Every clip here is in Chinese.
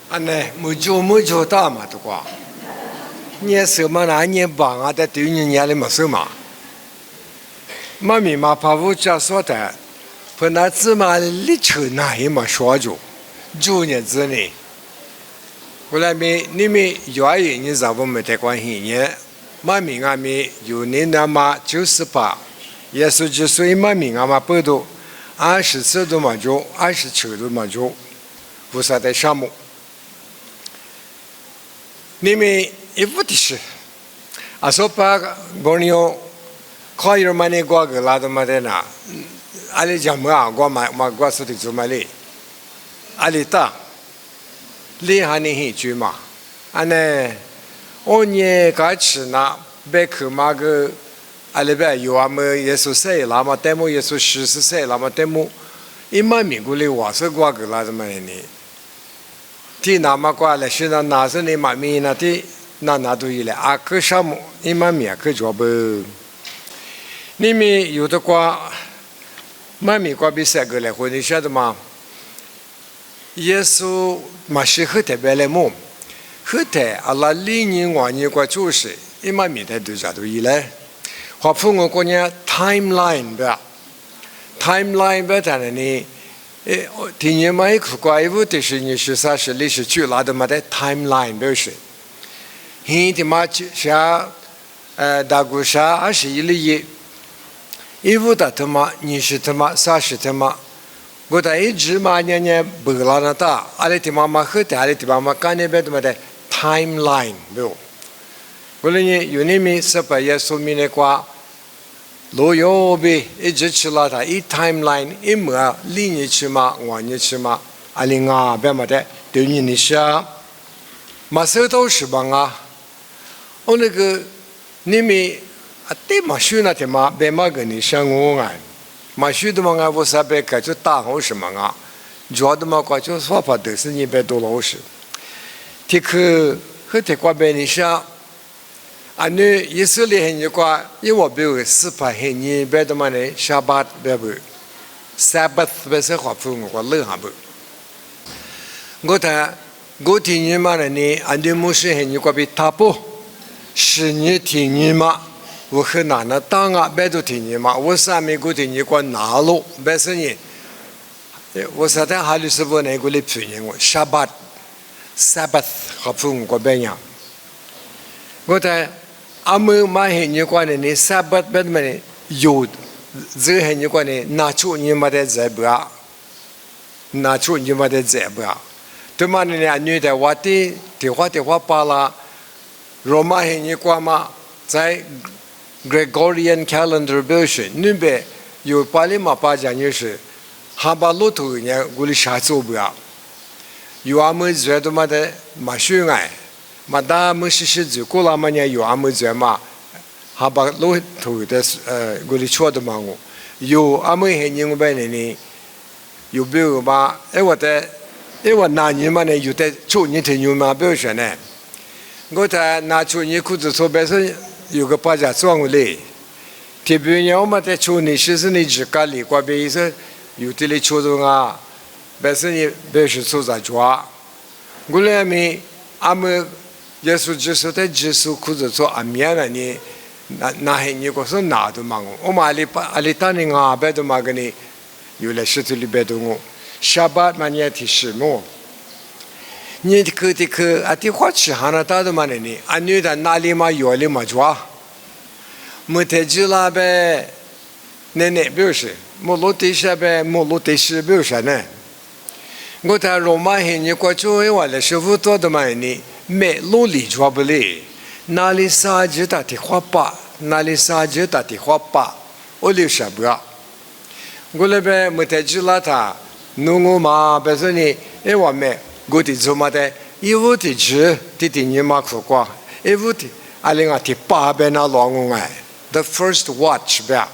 安尼没做大嘛，都挂。你手嘛拿你绑啊，在对你家里没手嘛。妈咪嘛怕我家说的，不那芝麻里头那也没说着，就日子呢。后来你们愿意你找我没得关系呢？妈咪俺们有你那么98，耶稣就说妈咪俺们不多，24度嘛就27度嘛就，不是在项目。你们也不的是，啊说把我牛考研嘛你过个拉的嘛的那，阿里讲么我说的做嘛哩，阿里大。厉害的很句嘛，安呢，我呢该吃那别去嘛个，阿里边有啊么耶稣say那么带么耶稣10岁那么带么，一万米过来我是过个那怎么呢？ที่นามากว่าเลยชื่อนาสนี่มามีนะที่นาดูอีเลยอาคือชามุอีมามีอาคือจอบนี่มีอยู่ตัวกว่ามามีกว่าบิเศษกันเลยคนที่เชื่อตัวมา耶稣嘛是很特别的么？很特，阿拉历年往年过就是一嘛米的都找到伊嘞。话说我讲呢 timeline 吧 ，timeline 吧，但是呢，第年嘛一个怪物的是你是啥是历史剧拉的嘛的 timeline 不是？现在嘛像大古啥还是一类，一五的他妈20他妈30他妈。我在一直嘛呢不拉那大，阿里的妈妈喝的，阿里的妈妈干那边的嘛的 timeline 没有。我呢有你们是把耶稣米那瓜，路有呗，一直吃了它一 timeline 一么历年吃嘛，往年吃嘛，阿里啊别嘛的，对你那些，嘛收到是吧啊？我那个你们啊对嘛说那的嘛，别嘛跟你相我爱。嘛，许多嘛，我是被改就大好什么啊？主要的嘛，过就说法都是200多老师。这个和这个别你想，啊，你以色列人话，因为比如18黑年别的嘛呢，下巴别不，Sabbath 别是话不我冷下不。我谈我听你嘛呢，啊，你莫是黑年话比他不，10年听你嘛。我很难的，当啊，别都听你嘛，我上面我听你过哪路，别是你，我说的哈律师傅那个里批评我 ，Sabbath 和父我别样，我在阿姆马黑你过呢，你 Sabbath 别么呢，有这黑你过呢，拿出你嘛的在不啊，拿出你嘛的在不啊，对嘛呢？女的话的话巴拉，罗马黑你过嘛，在。Gregorian calendar 表示，那边有巴黎嘛巴讲就是，哈巴路途呢，我们下周不要，有阿们觉得嘛的嘛学爱，嘛大们是做过了嘛呢，有阿们觉嘛，哈巴路途的我们说的嘛我，有阿们很牛掰呢，有比如嘛，我男人嘛呢，有的处女挺牛嘛表示呢，我在拿处女裤子说白是。有个巴家装过来，特别呢，我们在处理是你自家里过别是有的里处理啊，别是你别是做在抓，我来咪阿们耶稣就是在耶稣裤子做阿面了呢，那还你个说哪都忙我们阿里当年啊，别都忙个呢，有来是这里别都我，下班嘛你也提示我。你这啊，这话吃哈那大的嘛呢？啊，女的哪里嘛药里嘛抓，没得治了呗？奶表示，没落地下呗，没落地是表示呢。我在罗马黑你过去话了，师傅多的嘛呢，没落地抓不嘞？哪里杀鸡打的花把，哪里杀鸡打的花把，我留下不要。我那边没得治了他，弄我嘛，别说你，我没。我的做嘛的，一屋的住的你嘛可挂，一屋的阿另外的八边那老公哎 ，the first watch 吧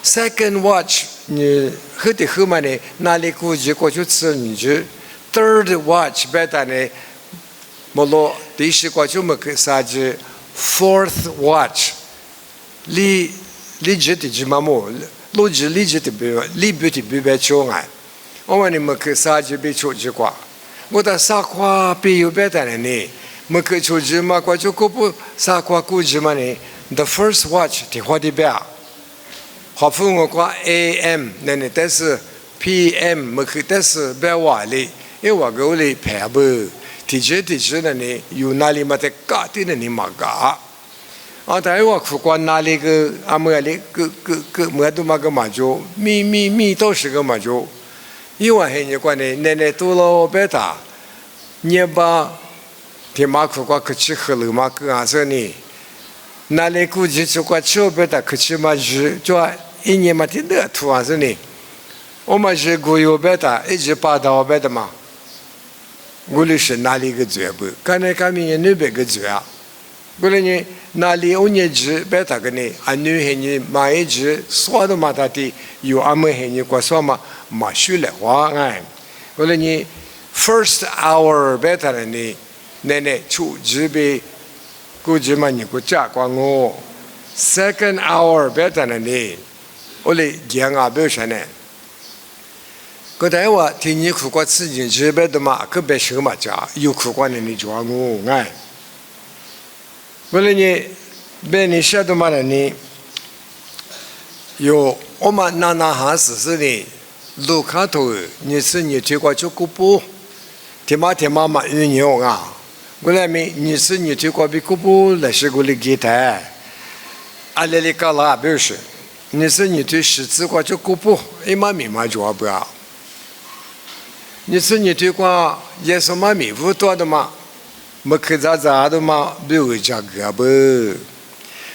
，second watch 你喝的喝嘛呢，哪里估计过去吃你就 ，third watch 别的呢，莫罗第四过去么个啥子 ，fourth watch， 理解的什么么，逻辑的别，理解的别别错哎，我们你么个啥子别错就挂。我的撒花比有别的呢，没去出去嘛，过就过不撒花过去嘛呢。The first watch 的话的别，好父我过 AM 呢，但是 PM 没去，但是别话哩，因为我个哩排不，提前呢，有哪里嘛在搞的呢嘛搞。但系我去过哪里个阿么里个么都嘛个嘛就米都是个嘛就，因为很有关的，奶多了别大，你把天马去过去吃喝了嘛个啊说呢，哪里估计去过吃别大去吃嘛就一年嘛的乐土啊说呢，我们是国有别大，一直把到别的嘛，我哩是哪里个嘴不？看来看明那边个嘴啊，过来呢。哪里有日子别大个呢？啊，女孩子买一只，说的嘛他的有阿妹孩子过说嘛，嘛学了话哎。过来呢 ，first hour 别大了呢，奶出这边，估计嘛你个家光我 ，second hour 别大了呢，我来讲啊，不是呢。个台话听你哭过自己这边的嘛，可别说嘛家，有哭过的你叫我哎。过来呢，别你晓得嘛了呢？有我们那哈是呢，路卡头你是你推过就古布，天马嘛有牛啊。过来没？你是你推过比古布那是过来给他，阿来里搞啦不是？你是你推十字过就古布，一嘛米嘛就不要。你是你推过也是嘛米不多的嘛？没去咋的嘛，没有价格不？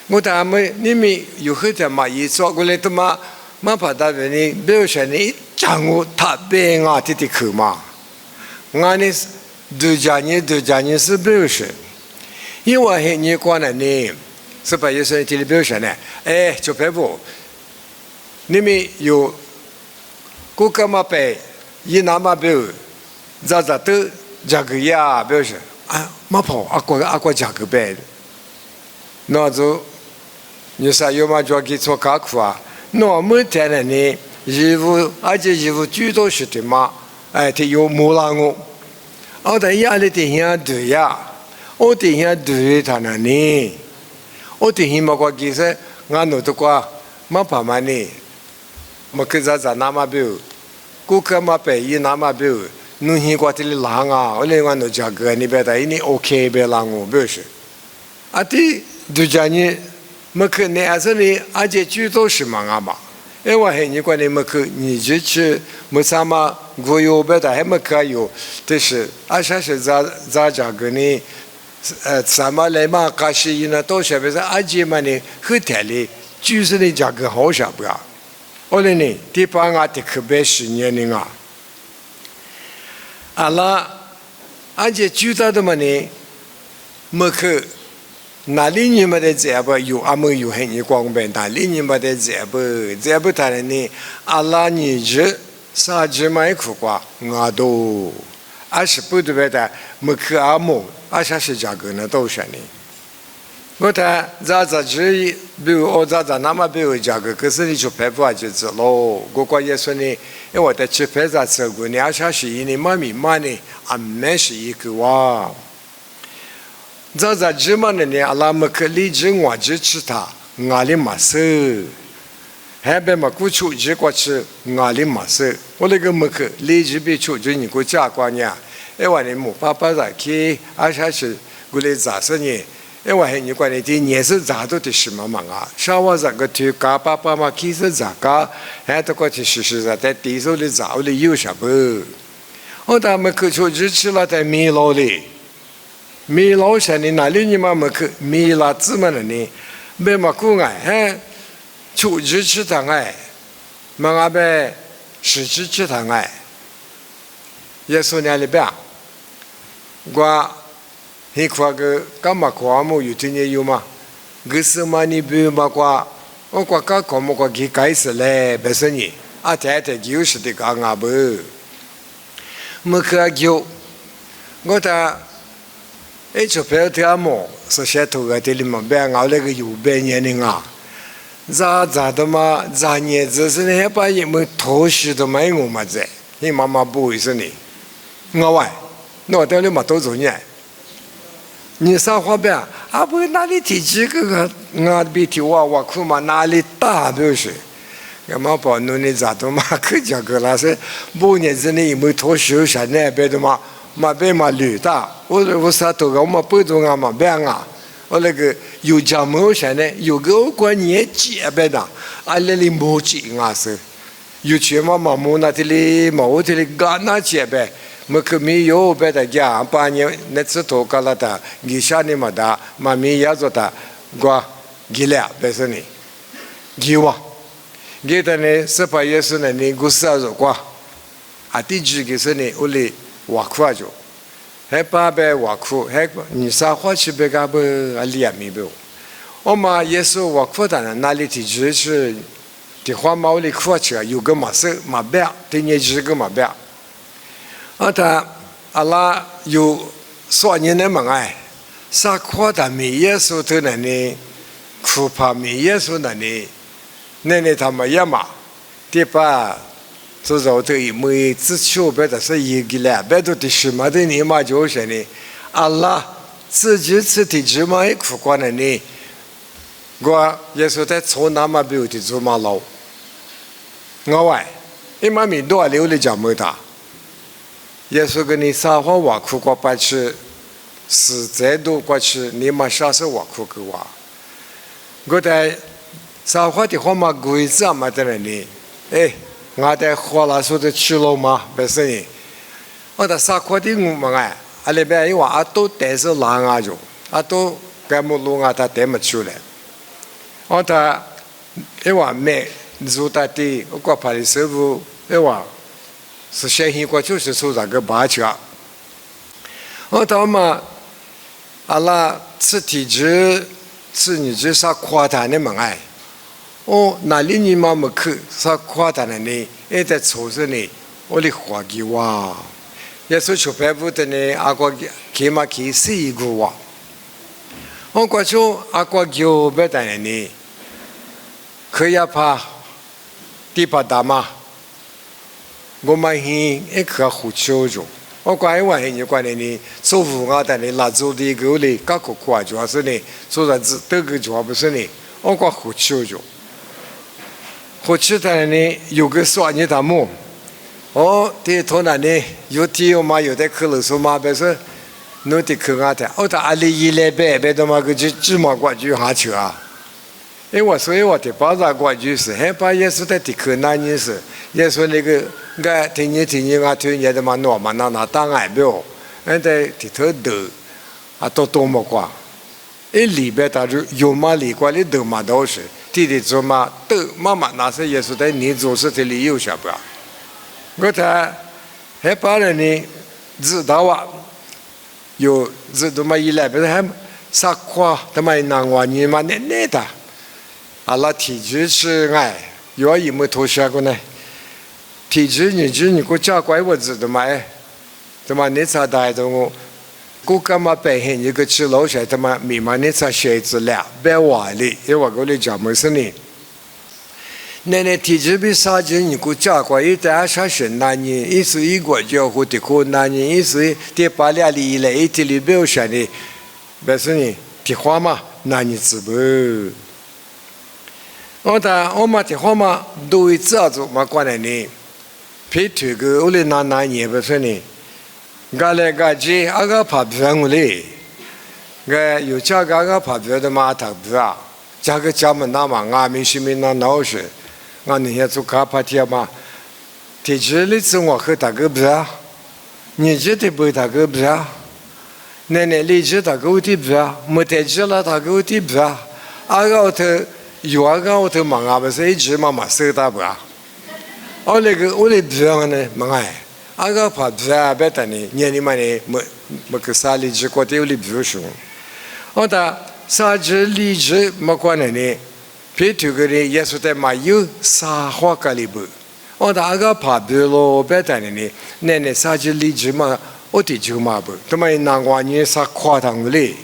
我他们你们有很多嘛，一做过来的嘛，嘛把他们呢，比如说你讲我他别啊，弟弟去嘛，我呢都讲你是比如说，因为你讲了呢，是把有时候比如说呢，哎，就别不，你们有顾客嘛呗，一拿嘛比如，咋都价格呀，比如说。啊，马跑阿国价格呗，那就你说有嘛就给做卡苦啊？那每天呢，而且衣服最多是的嘛，哎，他有木兰我，我在家里底下对呀，我底下对他那呢，我底下嘛个其实俺弄的话，马跑嘛呢，嘛去咋那嘛表，顾客嘛呗，一那嘛表。侬现过这里浪啊，我另外侬价格你别打，你 OK 别浪我不是？啊，对，就讲你没去那还是你，而且最多是忙啊嘛。因为你管你没去，你就去没啥嘛，我有别打还没去有，但是而且是咋价格呢？什么来嘛？开始呢，到下边是而且嘛呢，后台里就是你价格好少不呀？我嘞呢，地方啊，的可别10年龄啊。阿拉，而且最大的嘛呢，没去哪里你们的这不有阿们有很有光明，哪里你们的这不他呢？阿拉你这啥子买苦瓜，我都20不对不对？没去阿姆，20是价格呢都是呢。我他咋这，比如我咋那么比如价格，可是你就排不下去子喽。我关也说呢，因为我在吃排咋吃过，你20是一年妈咪妈呢，啊没是一个哇。咋这么呢？阿拉么可理解我只吃它，我里没事。还别么过出去过去，我里没事。我那个么可理解别出去，你给我加关呀？因为你没爸爸在去，20是过来咋说呢？因为你管你的年是咋都的什么嘛啊？像我这个推家爸爸嘛，其实咋个，还都过去实在在地上的咋里有什么？我他们去出去吃了在米老里，米老山的哪里你妈么去米拉子嘛呢？没嘛过哎，哎，出去吃汤哎，嘛阿呗，是吃汤哎，也说那里边，我。你看个干嘛看么？有天也有嘛？可是嘛，你不嘛看，我看个看么看去开始嘞，不是你啊？太太就是的讲啊不，没看就我他一出票条么？是些头个这里嘛，别熬那个有别年龄啊，咋的嘛？咋年子是那把你们偷袭的买我嘛在？你妈妈不会是你，我喂。那得了嘛都做呢。你啥话呗？啊不，哪里提几个俺比提我苦嘛，哪里大不是？干嘛把弄的咋都嘛去讲个那是，不年之内没脱手下那边的嘛，嘛别嘛绿大，我啥都个嘛不做啊嘛别啊。我那个有家没现在有个关年纪别的，啊那里没几啊是，有钱嘛嘛没那这里嘛我这里干那几呗，没可没有别的家，把你那次头搞了的，你下你嘛的，嘛没也做的，我给了别说你，给我，给的呢是把也是呢你故事做过，啊第几个是呢我来挖苦就。还把别挖苦，还你啥话去别个不啊里面不？我嘛也是挖苦的呢，哪里地址是的话嘛我里苦去啊，有个嘛事嘛别，对你几个嘛别。啊他阿拉有说你那么爱，啥苦的没耶稣的呢？苦怕没耶稣的呢？那他们也嘛，对吧？这时候这一没只求别的是一个了，别的什么的你嘛就是呢，阿拉自己吃的芝麻也苦惯了呢，我也是在从那么比的芝麻捞，我外，你妈咪多留的讲没他，也是跟你撒谎话苦过不吃，实在多过吃，你嘛啥时话苦个话，我在撒谎的话嘛规则嘛的呢，哎。我在花拉说的吃了嘛，不是呢。我在啥块的我们哎，阿那边因为阿都带是狼啊就，阿都干木路啊他带不出来。我他因为没做到的，我怕的师傅因为是先行过就是说那个八家。我他嘛阿拉吃体质吃你这啥夸他的嘛哎。哦，哪里你妈没去？啥夸大的呢？也在抽着呢。我的话给哇，也是出牌不的呢。阿哥起码去4个哇。我过去阿哥叫别的呢，可以怕地怕大嘛。我们现一颗胡椒就，我关于我现在关于呢，做饭啊的呢，拉做的个嘞，各个夸主要是呢，做啥子这个主要不是呢，我关胡椒就。或者的呢，有个说你他么？哦，对头那呢，有天有嘛有的去了说嘛，别说，侬得去啊的，哦，他阿里一来别他妈个就芝麻瓜就下去啊。因为所以我的巴扎瓜就是害怕也是在的去那件事，也说那个我听你啊听你的嘛诺嘛那当然不要，俺在的头头啊多么瓜，一里边他就有嘛里瓜里头嘛都是。弟弟做嘛都妈妈那些也是在你做事的理由下边，我他还把人呢知道啊，有知道嘛一来不是还啥话他妈难话你嘛那的，阿拉体质是哎，有一没脱下过呢，体质你给家怪我知道嘛哎，他妈你咋带着我？กูก็มาไปเห็นยังก็ชิลล์ใช่แต่มามีมันนี่จะเชื่อจะแล้วแบบว่าเลยเอว่าก็เลยจำไม่สนิทในที่จะไปสาจินกูจ้ากว่าอีแต่อาชาเช่นนั่นนี่อีสุอีกว่าเจ้าหุ่นที่คนนั่นนี่อีสุที่ปาลีอะไรเลยอีที่ลิเบลใช่นี่แบบนี้ที่ข้ามานั่นนี่จะเบื่อแต่我มาที่ข้ามาดูอีเจ้าจุมาก่อนนี่พี่ถือก็อุลินานนี่แบบนี้กาเลกาจีอากาพับฟังเลยกาอยู่จากอากาพับฟังมาถักบ้าจากจำมันน้ามางามิชิมินาหนาวเสียงานนี้สุขาพัทยามาที่เจริญสงฆ์คือถักบ้านี่เจติบุตรถักบ้าเนี่ยลิจิถักอุทิบ้ามุเตจิลาถักอุทิบ้าอากาอุทอยู่อากาอุทมังอาบเสียจีมาเสียตาบ้าเอาเลยก็อุลิบ้าเนี่ยมังไง阿个怕别别的呢，年里嘛呢，没个啥理智，过得有理不凶。我他啥子理智没关的呢，别这个呢，也是在嘛有啥话个里不。我他阿个怕别咯别的呢，那啥子理智嘛，我的就嘛不，他妈难怪你啥夸张嘞，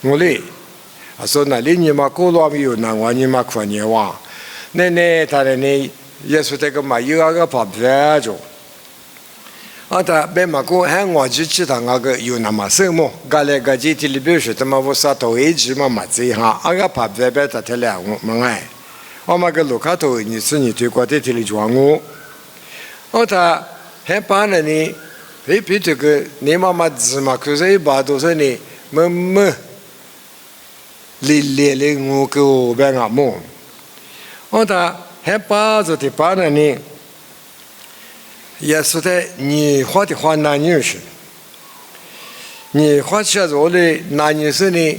我嘞，啊说那里你嘛过路没有难怪你嘛夸你哇，那他的呢，也是这个嘛有阿个怕别种。他别嘛过还我就知道那个有那么什么，刚来个几天里边是他妈我啥头一直嘛这哈，个怕别别他天亮我们哎，我们个路卡头你是你对过的天里装我，他还把那呢，比这个你妈妈子嘛，可是一把都是你么哩我个别个么，他还把着的把那呢。也是在你花的话男女是，你花起做的男女是呢，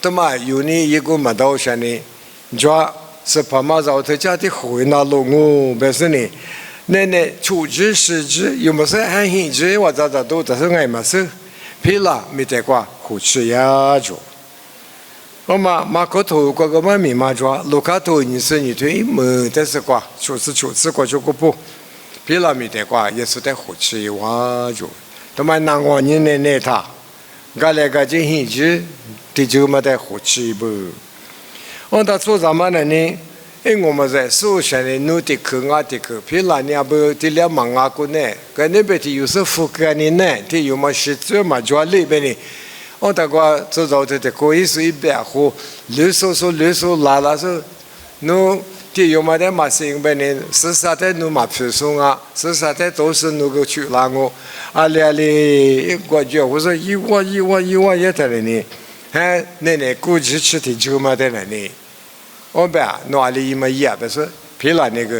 他妈有你一个没到下呢，抓是怕嘛找他家的回那路我不是呢，那处置实质有么事很现实，我咋都但是爱么事，皮啦没得过胡吃呀做，我马个头个嘛密码抓，路卡头你是你对没得是过，处置过就个不。皮拉米的话也是在胡吃一碗肉，他妈拿我人那他，刚来个就现实，的就没得胡吃不。我他做什么呢？我们在首先呢，努的去啊的去，皮拉你也不的了忙啊个呢，跟那边的有时福建的呢，的有么是做嘛做里边呢？我他个做到的可以是一边和绿手拉手，侬。ที่อยู่มาได้มาสิ่งแบบนี้ศึกษาแต่หนูมาพิสูจน์ศึกษาแต่ตัวสิ่งหนูก็ช่วยล้างอะไรก็จะว่าจะอีว่าเยอะแต่เนี่ยฮะเนี่ยกูจะชิดที่จูมาได้เนี่ย我别弄อะไรมาเยอะแบบ说皮了那个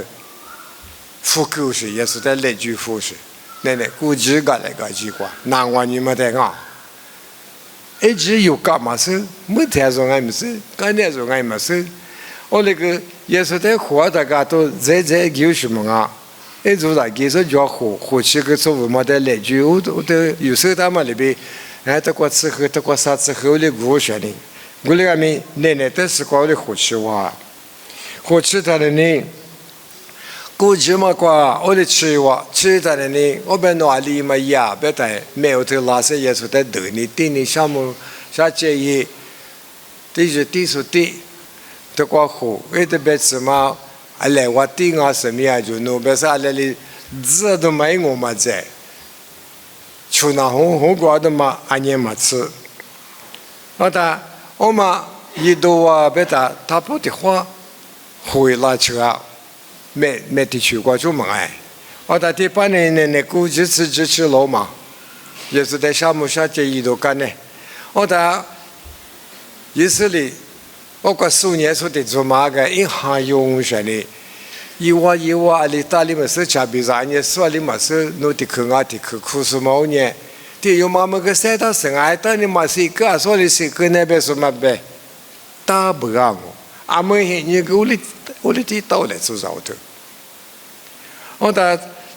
复古是也是在来句复是เนี่ยกูจะ干那个机关难怪你们在讲一直有干嘛事没听说俺们事干那说俺们事我那个也是在活大家都在有什么啊？一做大家说叫活起个作物嘛的来句，我都有时候他们那边，他过吃喝，他过啥吃喝，我的故事呢？我那个咪奶奶都是搞的活起哇，活起他的呢，过去嘛过我的吃哇，吃他的呢，我们哪里嘛呀？别在没有的拉些也是在等你，等你项目下节业，这是第数第。这个好，这辈子嘛，阿来我顶啊什么呀？就弄别说阿来哩，字都没我嘛在，就那红瓜的嘛，阿年嘛吃。我嘛一到啊，别他不的话，回来去啊，没得去过就嘛哎。第八年呢，估计是就去老嘛，也是在项目下这一度干呢。也是哩。我个数年说的做嘛个一行用上的，一挖阿里大里么是差别啥呢？说里么是弄的去啊的去苦什么呢？的有妈妈个晒到生爱到你嘛是个说的是个那边什么呗？大不让我，阿妹你个我的地到了做啥的？我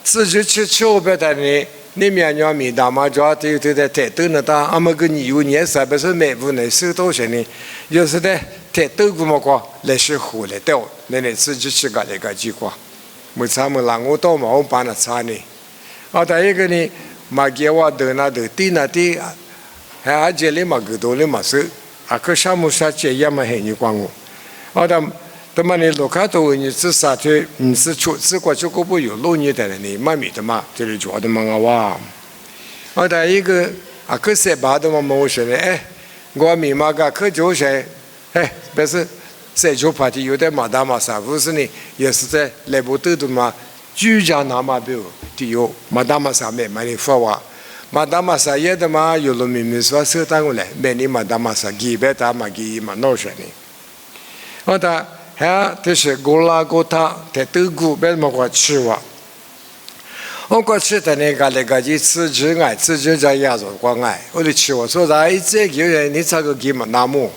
自己去我别的呢。你面娘面大嘛，主要对在台东那搭，阿么个你有年啥不是买屋呢？收到些呢，有时在台东个么个来是火来掉，那自己去个那个机关，没啥么啦，我到嘛我办那查呢，第一个呢，嘛给我的那的地那地，还这里嘛个多里嘛是，个项目下这也嘛很你管我，他妈你路卡头你是啥子？你是出自过去个不有路你的呢？妈咪的嘛，这里做的嘛哇！第一个可是把的嘛没说呢，我密码个可就是不是在做party有点马达嘛啥，不是呢，也是在来不得的嘛，居家拿嘛表的有马达嘛啥没买的发哇，马达嘛啥也的嘛有了明明说收单过来，没你马达嘛啥几百打嘛几嘛闹说呢，这是古拉古塔，在德国别么个吃哇？我过去的那个就自己在亚洲光爱，我的吃我说啥？这个人你这个给么那么？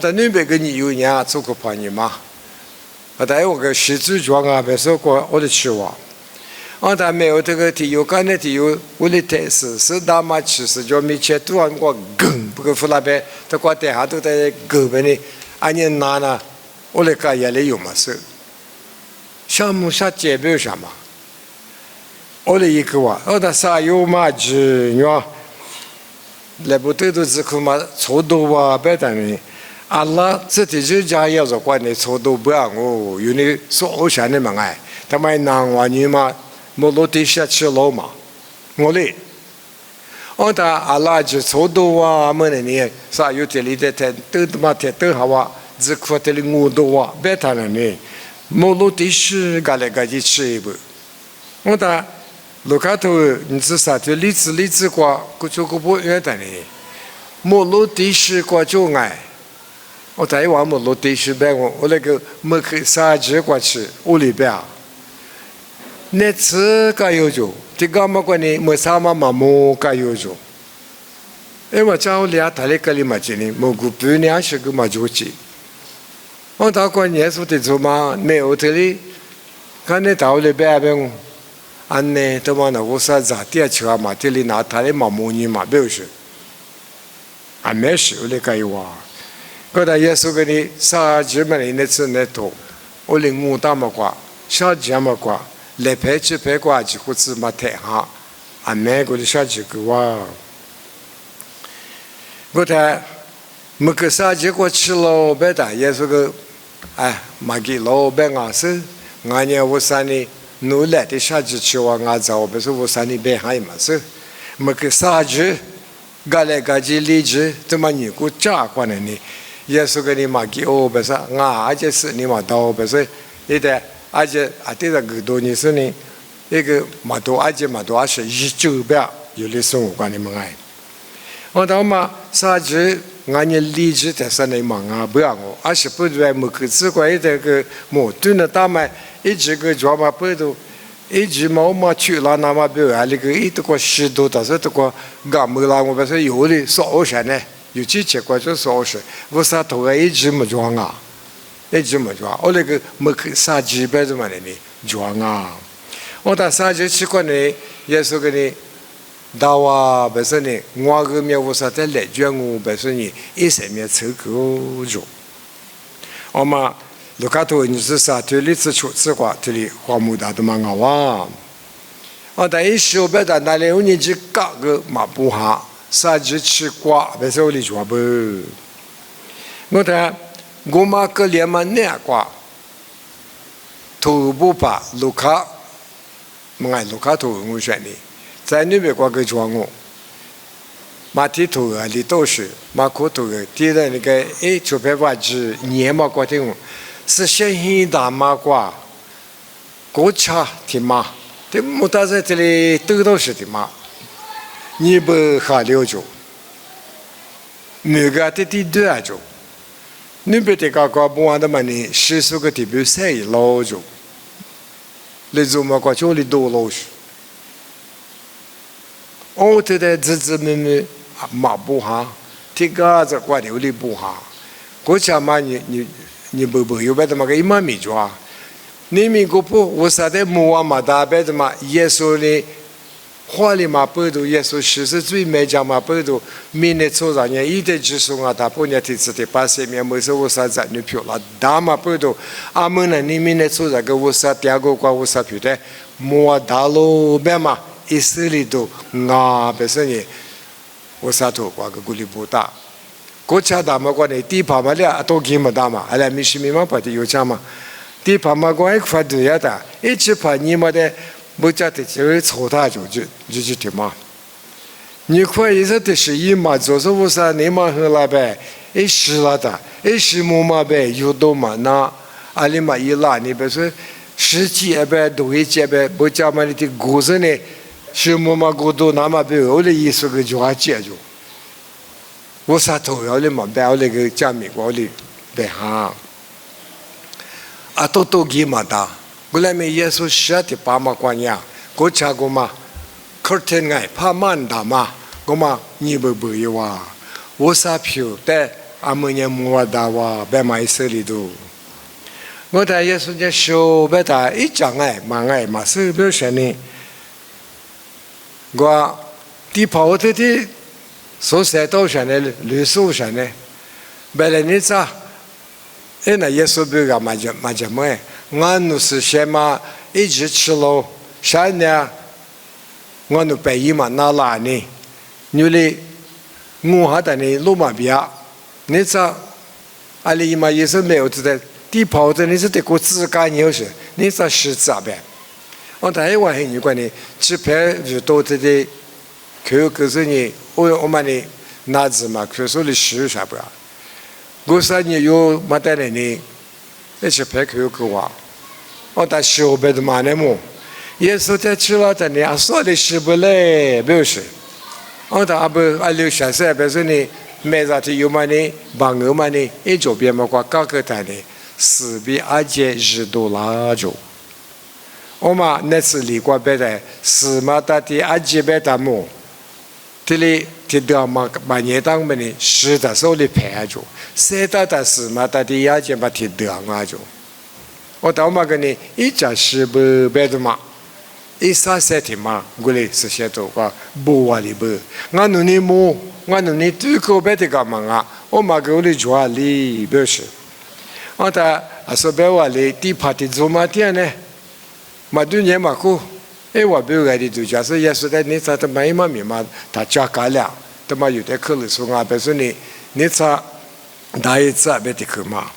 在那边跟你有人做个朋友嘛？但我个习主装啊，别说过我的吃哇。但没有这个体有干的体有，我的台是大马其实就没钱多，我梗不个富那边，他过底下都在狗边呢，俺人拿呢。我来干也来有么事？项目下解决什么？我来一个哇，啥有嘛子喏？来不得都是可嘛错多哇，别等你。阿拉这地就家要做关的错多不让我，有你说我想的嘛哎，他们南话你嘛，莫罗底下吃老嘛，我嘞。我他阿拉就操作啊，么呢呢？啥有这里的天都他妈天都好啊，只靠这里我多啊，别谈了呢。莫罗底是干来干去吃一不？我他路卡头你是啥就荔枝瓜，过就过不远的呢。莫罗底是瓜就爱。我台湾莫罗底是别我那个没去啥子瓜吃，屋里边。那次该有做。ที่ก็มากกว่านี้เมื่อสามารถมาโมกายโจว่าเจ้าเลี้ยทะเลกลิมาจีนี่โมกุปีนี้อาศัยกุมาโจจีวันตากว่านี้สุดที่จะมาเมื่อทะเลกันเนี่ยท้าวเลยแบบงอันเนี่ยตัวมันเอาสัตว์จัดที่จะมาทะเลน่าทะเลมาโมนี่มาเบี้ยวสิอันไม่ใช่อุเลกายว่าก็ได้เยซูกันนี่สาจิมันนี่เนี่ยเนี่ยโตอุเลงูตามากกว่าชาจิมากกว่า来陪去陪过去，或者嘛太好，俺美国的小几个哇，我睇没个啥结果吃了，别打也是个，哎，嘛给老别硬是，俺年我三年努力的下去吃哇，俺早不是我三年别还嘛是，没个啥子，干来干去理智，怎么你给炸过来呢？也是个你嘛给哦，不是，俺就是你嘛到不是，你得。而且啊，这个多年是呢，那个马多而且马多是一周边有的生活管理么爱。我到嘛啥子，俺也理解的是那嘛啊，不要我，而是不对么个只怪这个矛盾的大麦，一直个抓嘛不都，一直嘛去了那么不要那个一都个十多，但是都个干么啦？我不是有的少些呢，有几千块就少些，我啥头个一直没装啊。一直没抓，我那个没去杀鸡摆子嘛的呢，抓啊！我打杀鸡吃过呢，也是个呢，大话本身呢，我个面我啥在来卷我本身呢，一上面抽够着。我嘛，路卡头你是啥？这里是出吃瓜，这里花木大都蛮好啊。我打一小摆的那里有你去搞个马步哈，杀鸡吃瓜，本身我里抓不？我打。我妈个连嘛那瓜，头部把卢卡，么爱卢卡头我选的，在那边瓜个装我，马蹄头啊里都是，马裤头个，第的那个就别话是年嘛瓜的，是先新大马瓜，国茶的马，这木大在这里都是的马，你不下了就，每个的都要就。你别的个不玩的嘛呢，世俗个地表谁老着？你做嘛个叫你多老实？我这的自马不哈，这个这块头里不哈，国家嘛你不有别的嘛个一毛没抓，你们个不我啥的木啊嘛大别的嘛，耶稣呢？花里嘛不都耶稣是最美讲嘛不都明年初上年一点之数啊，他不年提次的把些面没是我啥子女票了，大嘛不都阿门呢？你明年初上个我啥第二个瓜我啥票的，莫大路别嘛，以色列都啊别说呢，我啥头瓜个古里不大，国家大嘛瓜呢，地盘嘛了都给么大嘛，阿拉米西米嘛把的有讲嘛，地盘嘛瓜一块地呀的，一直把你嘛的。不叫的就是抽他就的嘛，你可以说的是一嘛，就是我说你嘛很那呗，一时了的，一时么嘛呗，有多嘛那，阿里嘛一拉你别说十几呗，多一几呗，不叫嘛你的故事呢，是么嘛过多那么呗，我的意思个就还解决，我啥头要的嘛，别我那个讲美国的别哈，啊都给嘛的。过来没耶稣写的爸妈关呀，国家个嘛，curtain 哎，怕慢大嘛，个嘛你不有哇，我啥票的，阿们也莫大哇，别买手里头。我在耶稣家修别大一讲哎，嘛是表示呢，我地跑的所写到上的绿树上的，别来你咋？哎，那耶稣不干嘛就么哎？俺那是什么？一直吃了，啥呢？我那白衣嘛拿来呢？你嘞，我还在那罗马比亚，你咋？阿里嘛也是没有在地跑的，你是得过自干有些，你咋是咋办？我台湾很有关呢，只拍就到这里，可是呢，我们呢拿子嘛，可是的事啥不呀？我说你有没得人呢？那是拍个话，我打小白的嘛那么，耶稣在吃了的呢，说的是不嘞，不是？我打不留下些，比如说呢，买啥子有嘛呢？帮我嘛呢？一周边嘛挂搞个他呢，400日多拉就。我嘛那次离过别的400大么？这里提到嘛年当么呢，10的手里拍着，3的4的亚件把提到嘛就，我到嘛个呢，一家10的嘛，一3的嘛，我嘞是写到个不话里不，我努力么，我努力对口别的干嘛啊？我嘛个我嘞抓里不是，我他说别话嘞，地帕的做嘛点呢，嘛对年嘛苦。我比如讲的，就是耶稣在你查的买嘛米嘛，他加干了，他妈有的可能说啊，比如说你查哪一次别的去嘛，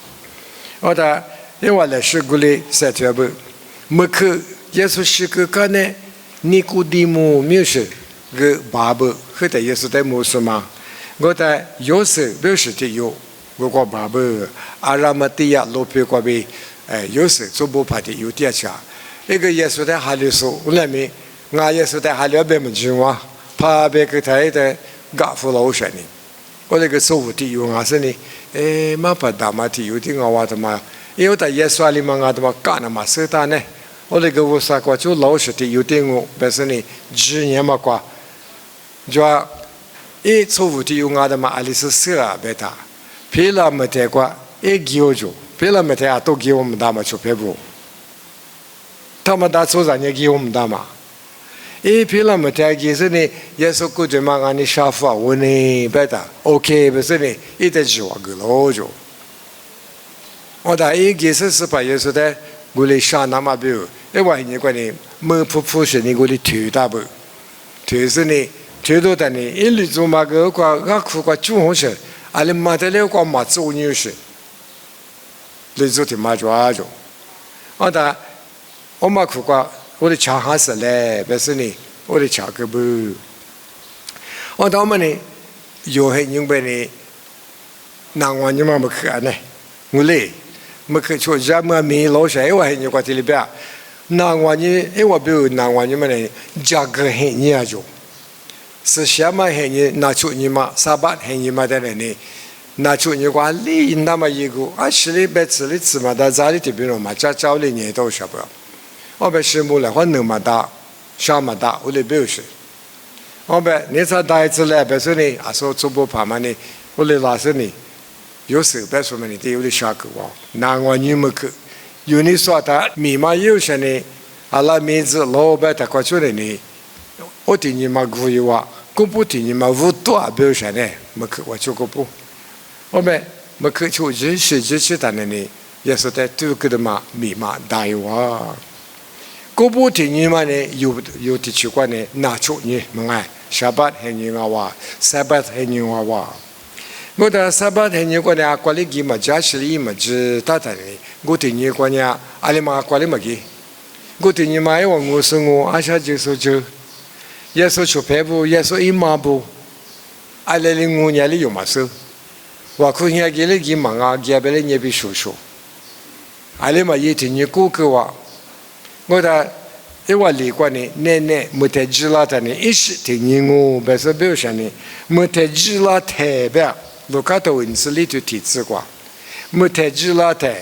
我的因为来是过来三条不，没去耶稣是个干呢，尼古丁姆没是个爸爸，后头耶稣在没什么，我的有时没是的有，我个爸爸阿拉马蒂亚罗皮过被，有时做不怕的有点强。一个耶稣在哈里说，我那边俺耶稣在哈里边么讲话，怕别个他的搞糊了神呢。我那个说服的有俺说呢，嘛怕大嘛的有的俺话的嘛，因为在耶稣里嘛俺的嘛干了嘛是他呢。我那个我啥个就老实的有的我，但是呢几年嘛过，就说服的有俺的嘛阿里是是啊别他，别了没得过，给我就，别了没得啊都给我们大嘛就别不。他们打出人家给我们打嘛，别了么太给是呢，耶稣估计嘛俺的沙发我呢别打 ，OK 不是呢，一点计划个老就，我打给是把耶稣的我的沙那么表，我你关呢，没普是呢我的头大不，头是呢，头多的呢，律做嘛个我苦个主红是，阿里嘛得了个嘛做牛是，律做的嘛抓着，我打。我嘛苦瓜，我的茶还是嘞，但是呢，我的茶个不。我他们呢，有些人被呢，难玩你嘛不去呢，我嘞，没去出家嘛没老些，我还你挂这里边，难玩你，我比如难玩你们呢，价格很你啊就，是什么很你拿出你嘛，300很你嘛的人呢，拿出你挂里那么一个，是里别吃里吃嘛，到家里这边嘛，家里年都晓不了。我们是木来，我能么大，啥么大，我来表示。我们你才大一次来，别说呢，说做不怕嘛呢，我来拉说呢，有时别说嘛呢，得有点下课哇，难我你们去，有你说他密码有些呢，阿拉名字老板他过去了呢，我听你们故意话，我不听你们无多表示呢，没去我就个不，我们没去就认识这些的呢，也是在这个的嘛密码大话。我不听你们呢，有的习惯呢，拿出你们哎，沙巴很牛啊哇，沙巴很牛啊哇。我的沙巴很牛个呢，过来给嘛，家是里嘛，只打的呢。我听你个呢，阿里嘛过来嘛给，我听你嘛，我是我，阿下就是就，也说出牌不，也说一马不，阿来里我家里有嘛事，我可以给你给忙啊，给别人也别说说，阿里嘛也听你顾客话。我的因为离过呢，奶奶没太知道的呢，一时听你我不是表现呢，没太知道特别，我看到文字里头提字过，没太知道的，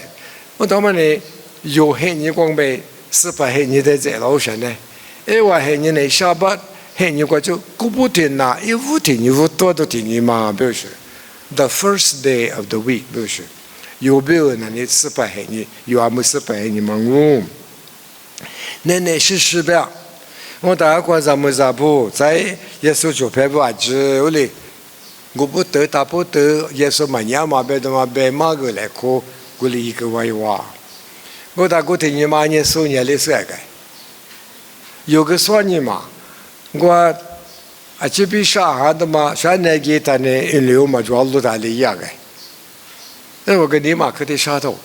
我他们呢有黑你光被是把黑你在这老上呢，因为黑你呢下班黑你过就顾不听呐，一无听一无多都听你嘛，表示 the first day of the week 表示有表那你是把黑你，有阿没是把黑你嘛我。奶奶是不了，我大家观咱们咋不在耶稣就拍不完之我嘞，我不得打不得耶稣嘛娘嘛别的嘛别嘛个来哭，我嘞一个歪话，我大哥听你嘛耶稣年嘞是个，有个说你嘛，我这边上海的嘛，上那给他呢一流嘛，主要都在里样个，那我跟你嘛可得杀头。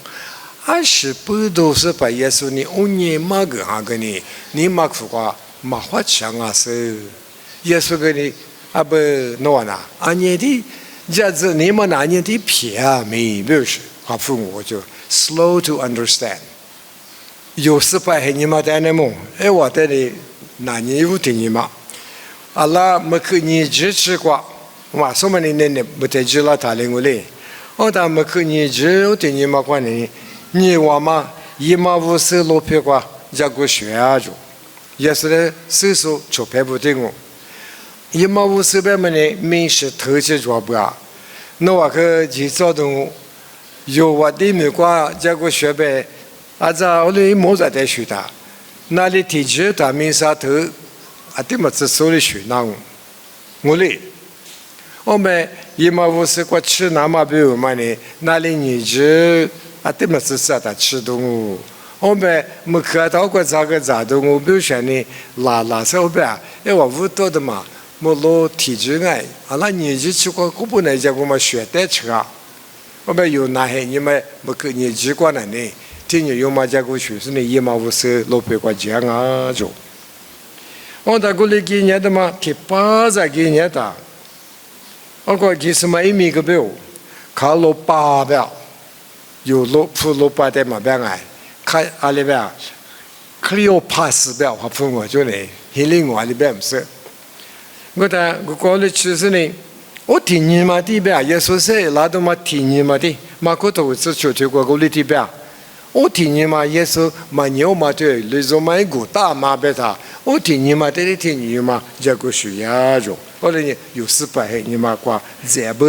20%是把耶稣你欧尼马个哈个你马苦瓜马花强啊是，耶稣个你啊不诺那，安尼的，这子你们安尼的撇没不是，哈父母就 slow to understand， 有时把黑你妈在那么，哎我在那哪年有听你妈，阿拉没去你支持过，哇，什么你不得知了他领我嘞，我但没去你支我听你妈过呢。你我嘛，一马五十路撇过，这个学着，也是嘞，手手就拍不定我。一马五十百么呢，没是投资做不啊？那我去去找动有我的没过，这个学呗，啊这我嘞没在带学的，那里提起他没啥头，啊对么子手里学那我嘞。我们一马五十过吃那么比我们呢，那里你只。啊，对么子是他吃动物，我们没看到过这个啥动物，比如说呢，拉手边，哎，我误导的嘛，没落体质癌，啊，那年纪吃过，我本来就我们学带吃啊，我们有那些你们没去年纪过了呢，今年有嘛这个学是呢150落配过这样啊就，我在过来几年的嘛，提8在几年的，我过几什么一米个表，考了8表。有路八的嘛边哎，看阿里边，可有pass表和父母就嘞，黑领我阿里边不是。我过来去是呢，我听你嘛的边，也说是拉到嘛听你嘛的，嘛个头是就过来的边，我听你嘛也是嘛牛嘛对，你说嘛一股大嘛别他，我听你嘛的听你嘛，这个需要着，我嘞有400黑你嘛挂这不，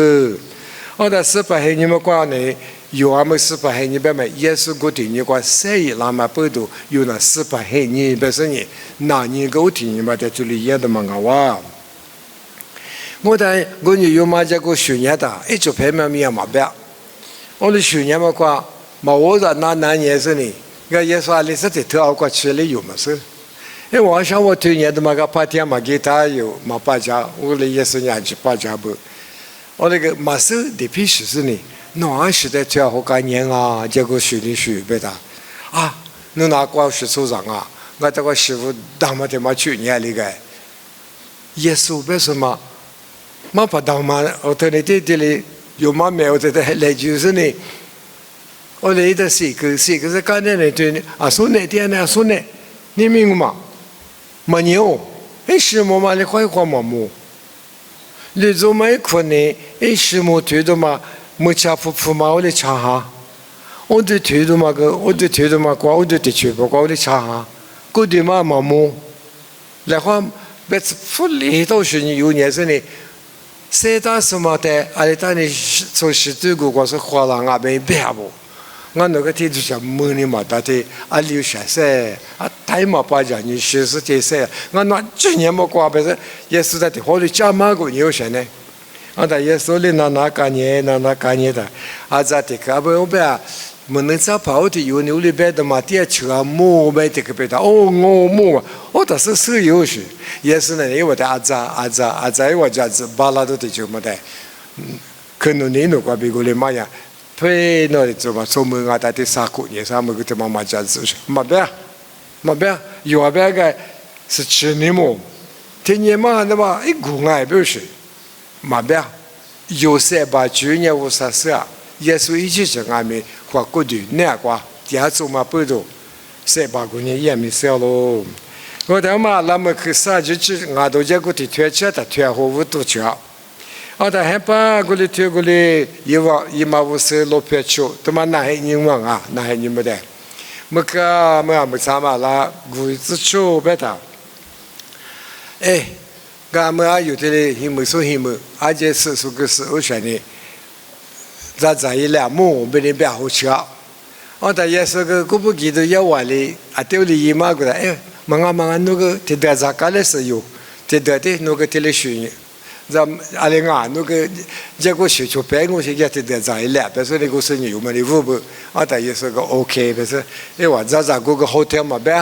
我的400黑你嘛挂呢。有俺们400黑你别买，也是个听你讲谁那么不多，有那400黑你别是你，那你个听你嘛在这里演的嘛哇！我在我有嘛这个训练的，一直拍嘛面嘛别，我的训练嘛讲，嘛我在那年是呢，我也说你是在头熬过去了有嘛是？因为我想我推荐的嘛个party嘛给他有嘛八家，我的也是年纪八家不，我那个嘛是的必须是呢。那时代最好干年啊，这个学的学别的啊，你拿过去手上啊，我这个师傅当么的嘛去年那个，耶稣为什么？嘛不当嘛，我在那地里有嘛没有在那来就是呢，我来的是是干的那对啊，说那天呢说呢，你明白吗？没有，哎什么嘛你快快嘛么？你做没可能，哎什么对的嘛？没吃铺嘛，我的吃哈，我的腿都嘛个，我的腿都嘛挂，我的腿不挂，我的吃哈，我的嘛嘛么，然后别是富里头是你有年是呢，谁打什么的，阿里打你做十多个光是花了阿边别不，我那个天就想摸你嘛，但是阿留下噻，啊太嘛把人你学识这些，我那今年么挂别是也是在的，后来加嘛个有些呢。啊，但也说的那干年的，啊，咋的个？不，我别，没能咋跑的有牛里边的嘛，第二车摸没这个别的，哦，我摸，我倒是手有些，也是呢，因为的阿扎，我家子巴拉都得就没得，可能你那个别个的嘛呀，推那里做嘛，做么啊？他的啥苦也啥么个的妈妈家子，没别，有别个是吃你么？听你嘛那么一股爱不是？嘛别，有些把去年我啥事啊，也是一起讲俺们花过的那个，第二种嘛不多，谁把过年也没少喽。我他妈那么去啥就去，俺都这个的推车的推好五多车，我他还把过来推过来150路票车，他妈那还人忙啊，那还你们的，没啥嘛啦，故意只车别的，哎。俺们啊有的嘞，他们说他们，而且是个是我选的，咱一两亩被人别好吃，我大爷说个我不记得要完嘞，啊丢里一马过来，哎，忙那个提得咋干的是有，提得的那个提了水，咱阿里啊那个这个水就白我些也提得咋一两，别说那个生意有嘛的五不，我大爷说个 OK， 别说，哎我咱个 hotel 嘛别，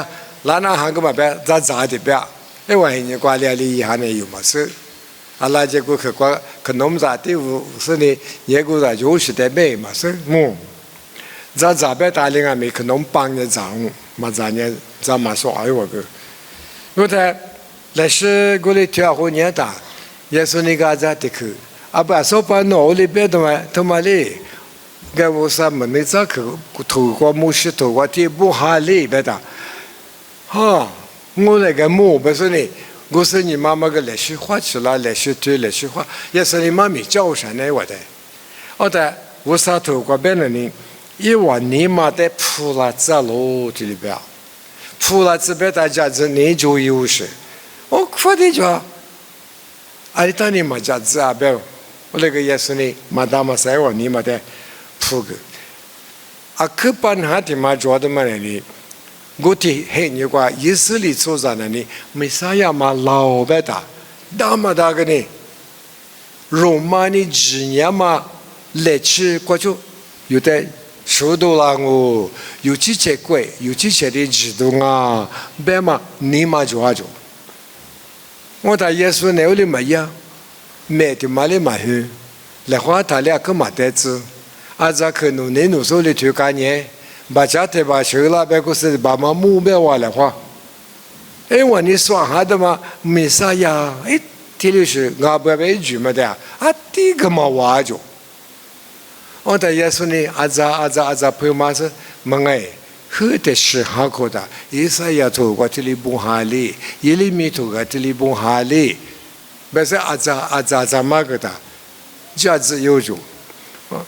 哪行个嘛别，咱的别。哎，我你挂了里下呢有么事？阿拉这个可能咋的是呢？也个在就是在买嘛是么？咋别打领啊没可能帮你长，嘛咱呢咱嘛说哎我个，我在来是过来跳好年打，也是那个咋的去，啊不说把脑里边的嘛，他妈嘞，个我啥么没咋去，头过木石头过地不哈嘞别打，哈，我那个木不是呢。我是你妈妈个来说话去了，来说对来说话，也是你妈咪教上来我的。我的我啥头过边了呢？一晚你妈的铺了这路这里边，铺了这边大家子你就有事。我快点就，哎，当你妈家子啊边，我那个也是呢，妈大妈在我你妈的铺个，啊，可办哈的嘛做的嘛呢？我的嘿，你话以色列做啥呢？你没啥呀嘛，老白打，大么大个呢？罗马的几年嘛，来去过去，有的首都啦我，有几千贵，有几千的制度啊，别嘛你嘛做做。我打耶稣那里没呀，买的嘛里嘛去，来话他俩个嘛得子，啊咋可能你努手里推干呢？把家的把手拉别个是把嘛目标完了话，哎我你说哈的嘛没啥呀，哎这里是俺不被拒么的啊，这个嘛挖着，我的耶稣呢阿扎朋友嘛是么哎，好的是好可的，以赛亚头个这里不哈哩，耶利米头个这里不哈哩，不是阿扎嘛个的，价值有着，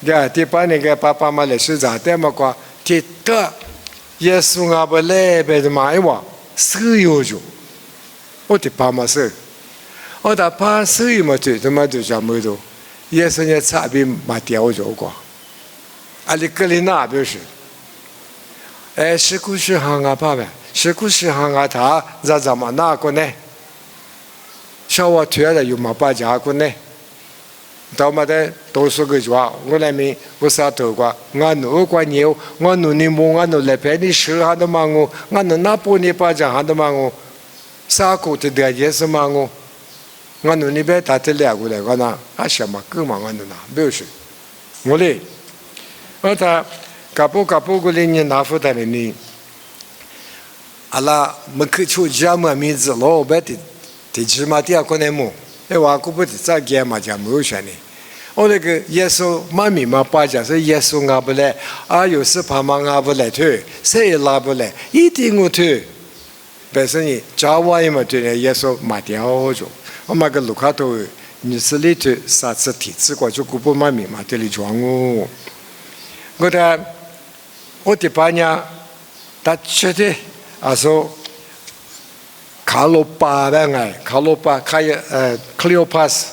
呀第八那个爸爸妈来是咋的嘛个。这个耶稣啊不来别的嘛，我手有着，我的爸妈是，我的爸手有么对，他妈就讲没多，耶稣呢差别嘛掉着过，啊你格里那表示，哎是故事行啊爸爸，是故事行啊他咋么那个呢？小我推了有嘛把家个呢？到嘛的多数个话，我那边我啥头瓜，我努过牛，我努你摸，我努来陪你吃哈的嘛我努那波你把讲哈的嘛我，啥个的点也是嘛我努你别打的两个来个那，啊什么个嘛我努那，没有事，我嘞，我他搞不个嘞你拿回来了呢，阿拉没去出家嘛名字老白的，起码第二个呢么。哎，我估不得咋干嘛讲没有选呢？我那个耶稣妈咪嘛把讲是耶稣阿不来，啊有时怕嘛阿不来推，谁也拉不来，一定我推。本身呢，家外嘛对呢耶稣嘛掉着，我嘛个路卡头，你是里头啥子体质过就估不妈咪嘛对里装我。我的爸娘，他觉得啊说。卡罗巴的哎，卡罗巴卡也克里奥帕斯，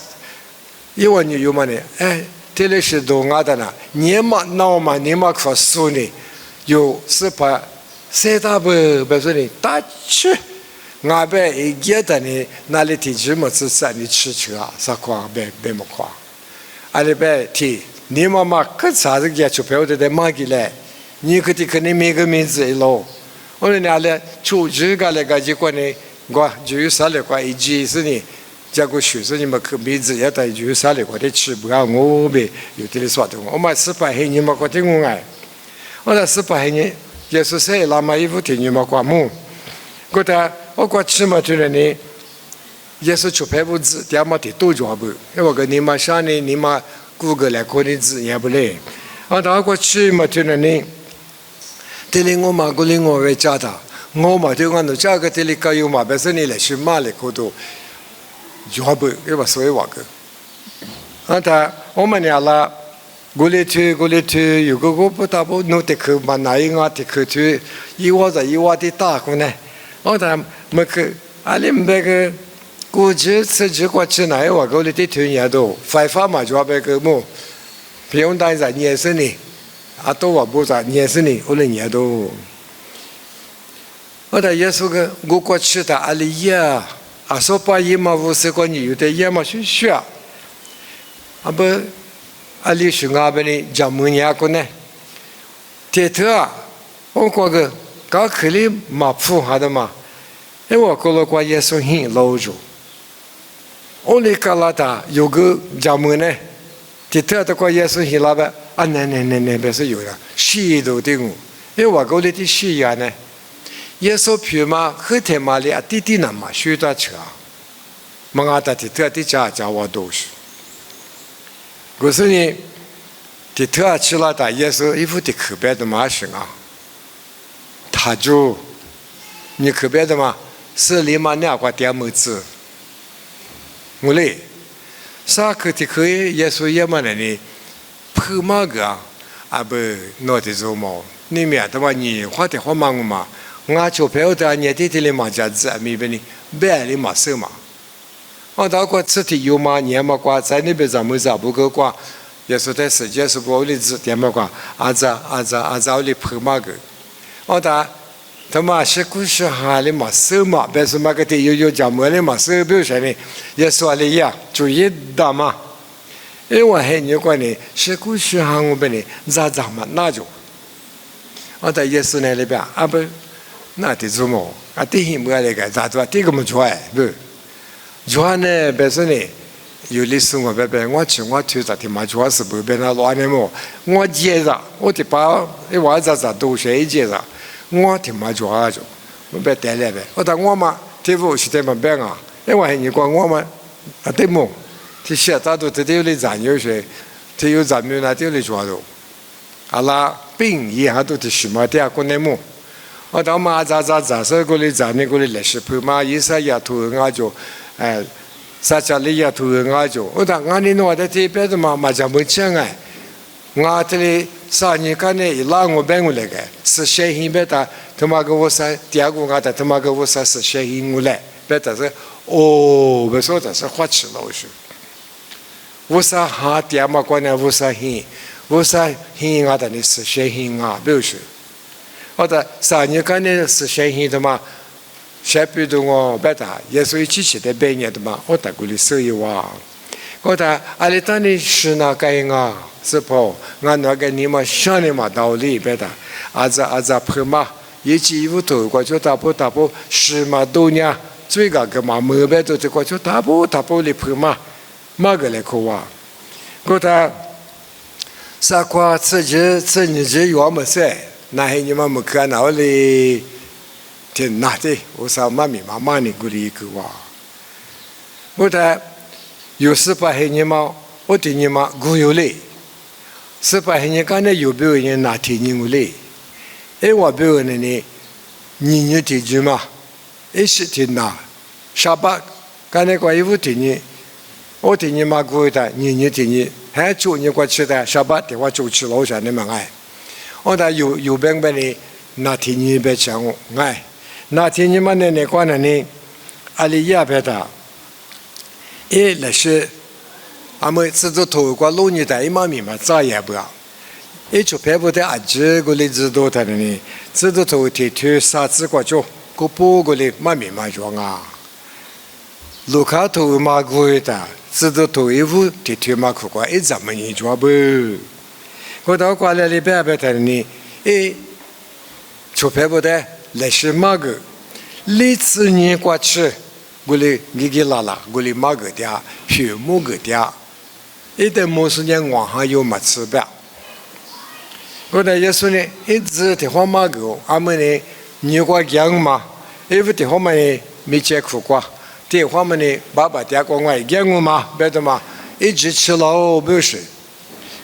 因为你有嘛呢？哎，这里是东亚的呢，你嘛闹嘛，你嘛可说呢，有是把谁大不不说呢？大去，俺别一get的呢，那里提什么是啥？你吃啊？啥夸别么夸？阿里别提，你嘛可啥子给出票的买起来？你可得肯定每个名字一喽。我说那里出这个那个结果呢？我就有啥来过，一几是呢？结果学生你们去名字也得就有啥来过的吃不下我呗，有的说的我们18黑你们过的我爱，我那18黑呢，也是谁那么衣服的你们过么？我的我过吃嘛对了呢，也是出牌物资，点么的都做不，因为我跟你们想呢，你们顾个来过的资也不来，我到过吃嘛对了呢，这里我嘛过来我为家的。我嘛对我那这个这里搞有嘛，本身你来去买来可多，就不因为所以话个，他我们家啦，过来推，有个不大不弄得去嘛，哪一个的去推，一窝的大个呢，他没去，阿里那个过去吃几过去哪一话过来的推也多，废话嘛就那个么，不用担心年生呢，都话不咋年生呢，我们也都。我的耶稣个，我过去的阿里呀，说把伊嘛50个女有的也嘛去学，不，阿里是阿边的讲么样个呢？这头我过个搞可里嘛铺下的嘛，因为我过了过耶稣很老着，我哩搞了的有个讲么呢？这头的过耶稣很老板，啊，那不是有了，西都的我，因为我搞的的西呀呢，耶稣皮嘛，后天嘛里啊，弟呢嘛，许多车，忙啊，他的特的家我都是，可是呢，的特吃了的耶稣衣服的口白的嘛是啊，他就你口白的嘛，是里嘛那块点么子，我嘞，啥可的可以耶稣也嘛呢？破嘛个啊不，那的做毛，你面他妈你花的好忙嘛，我就朋友的年底的嘛家子没别你别的嘛手嘛，我到过此地有嘛年嘛瓜在那边咱们咋不够瓜，也是在世界是不里子点嘛瓜，阿扎里破嘛个，我打他妈是故事哈里嘛手嘛，别是嘛个的有讲么的嘛手，比如说呢，也说的呀，注意的嘛。因为我还你管呢，是故事行我们呢，咋嘛那就，我在耶稣那里边啊不，那得做么？啊，第一么那个咋做？第一个么做哎不，做呢本身呢，有历史我别我去我推着的嘛做是不别那乱的么？我接着我得把一娃咋都学接着，我的嘛做就，我别带来呗。我但我嘛，这不是这么办啊？因为你管我嘛，啊对么？ที่เชื่อตาตัวที่อยู่ในจานอยู่เฉยที่อยู่จานอยู่นะที่อยู่ในจัวดูอะไรปิ้งยี่ห้อตัวที่ชิมาที่อาคนในมู่ว่าแต่มาจ้าเสกุลิจานนี่กุลิเลชพูมายิ่งสายถูงอาจูสัจลิยถูงอาจูว่าแต่งานนี้นู่นแต่ที่เป็นมาจะมุ่งเชื่อไงงานที่สามีกันเนี่ยอีหลังว่าแบ่งกูเลยแกสุเชหิเบต้าทุมากูว่าสที่อากูงานแต่ทุมากูว่าสุเชหิงูเลยเบต้าสิโอ้เบสโซ่แต่สิขวัญชิลเอาชิ我啥哈点嘛关呢？我啥hin啊？但你是谁hin啊？不是，我的三年干呢是谁hin的嘛？谁比如我别打，也是一起的半年的嘛？我打过来收一万，我打阿里当你是那个啊？是不？俺那个你嘛想的嘛道理别打，阿扎破嘛，一起不头过就打不是嘛多年，最个个嘛没别都这过就打不里破嘛。嘛个来口啊，我他啥话自己原么事，那还你们没看到哩？天哪的，我啥妈咪妈妈你过来一个哇，我他有时把还你们，我对你们古有嘞，是把还你干的有表演哪天你我嘞？哎，我表演呢，你提住嘛？哎是天哪，下巴干那个衣服天你。我听你妈过的，你听你还做你过去的，下班电话就去楼下你们哎，我的有病呢，那天你别讲我哎，那天你们那关呢，阿里也别的，哎那是，俺们自己头过老年的，妈咪嘛咋也不要，哎就别不得阿姐过来知道他呢，自己头提啥子过就，个包过来妈咪嘛讲啊，路卡头嘛过的。知道头一副的腿马苦瓜，一怎么你做不？我到过来里边的呢，哎，出牌不得，来是马个，历次年过去，我哩拉，我哩马个的，皮木个的，一旦没时间往上有没吃呗。我在也说呢，一直的话马个，俺们呢，你过讲嘛，一副的话嘛呢，没接苦瓜。电话们呢，爸爸电话我讲我嘛，别的嘛，一直吃了不是。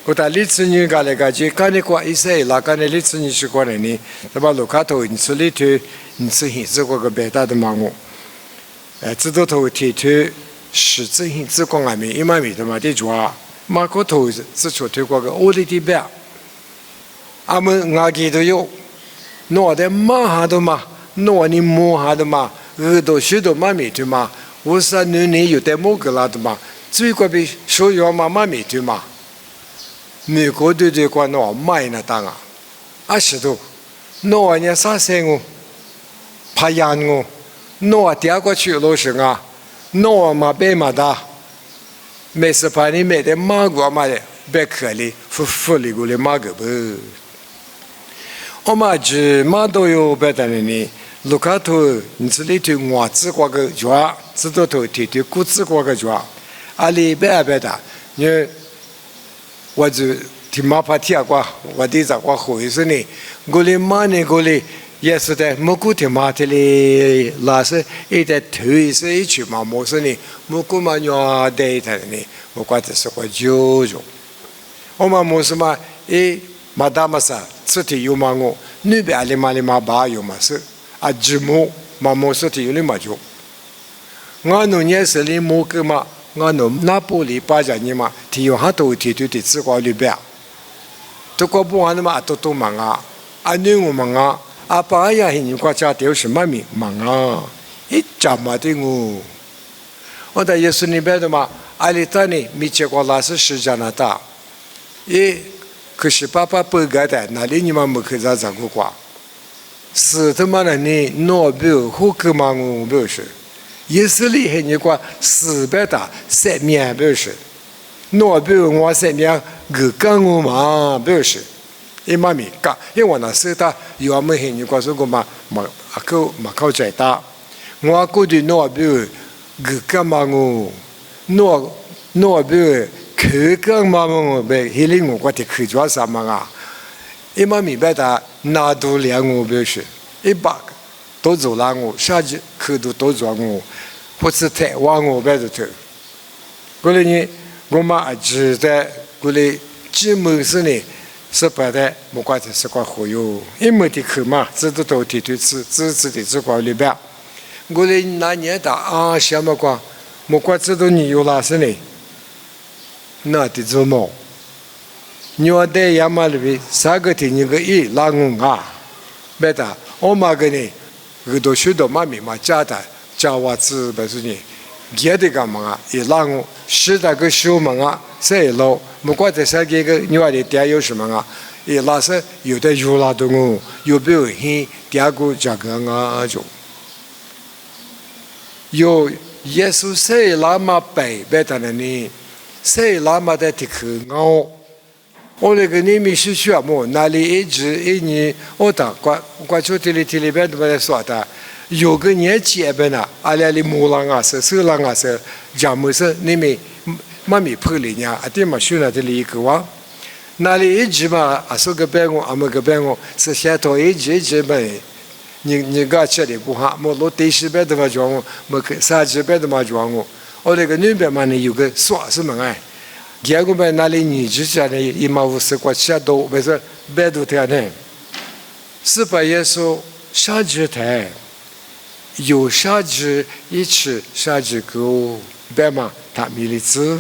我打历次你干那个就干那个一些那干那历次你去过来呢，对吧？路卡头你吃里头，你吃现这个别大的嘛我，知道头提头是真现这个外面一万米的嘛的抓，马个头是出头过个屋里的边，俺们俺记都有，弄的马下的嘛，弄你摸下的嘛。耳朵许多妈咪对嘛，我是女有点某个啦的嘛，最过比说要妈妈咪对嘛，美国对关那买那当啊，20多，那人啥生哦，怕养哦，那第二个去路上啊，那嘛别嘛的，没事怕你没得马过嘛的，别可怜，福利过来马个不，我嘛只马都有别的呢。路卡头，你这里头我子过个抓，知道头提骨子过个抓，阿里别的，你我就提马帕提亚瓜，我地在瓜回是呢，我哩马呢我哩也是的，木古提马提哩拉是一代推是一去嘛，莫是呢，木古嘛鸟带他呢，我觉得是个舅舅，我们莫是嘛，马达嘛啥，此地有嘛我，女边里嘛巴有嘛是，啊吉木嘛莫是地有哩嘛就，我农业是哩木个嘛。我侬拿玻璃把着你嘛，提用很多提的紫光里边，这个不完的嘛，都忙啊，啊女我忙啊，啊爸呀，你国家都是妈咪忙啊，一怎么的我在耶稣那边的嘛，阿里头呢，米切过拉是时间那大，可是爸爸不该的，那里你们没去咋过过，是他妈的呢，脑表胡个嘛我不是。也是厉害，你讲400大3面不是，那比如我3面个跟我嘛不是，妈咪讲，因为我那时候有么很你讲说个嘛考在大，我估计那比如个跟嘛我，那比如去跟嘛我呗，迄里我觉得去做什么啊？妈咪别的拿度量我不是，100都做了我，啥子去都做我。或是台湾我别的头，过来呢，我嘛知道，过来基本是呢，是白的，不管是块忽悠，因为的去嘛，这都提的这块里边，过来那年的啊，什么光，不管这都你有哪是呢？那的做么？你要在亚马里边3个天你个拉我啊，别的，我嘛个呢，个都许多妈咪嘛家的。叫我子不是呢，别的干嘛啊？也让我10大个小嘛啊，这一路，不管这3个你话的店有什么啊？也拉是有的有拉的我，有表现第二个这个啊就，有耶稣谁拉嘛背背的呢？谁拉嘛的提去我？我那个你们是需要么？哪里一直一年我打过去提里边都在说的。有个年纪边呐，阿拉里木浪啊是手浪啊是，讲么是你们妈咪破里呢，啊点嘛选了这里一个哇，那里一直嘛啊说个边我，啊么个边我是下头一直嘛，你个吃的不好，么落地西边的嘛讲我，么个啥子边的嘛讲我，我那个那边嘛呢有个耍什么哎，第二个边那里你之前呢一毛50块钱都不是别多天呢，是把耶稣杀子台。有啥子一吃啥子狗，别嘛他米粒子，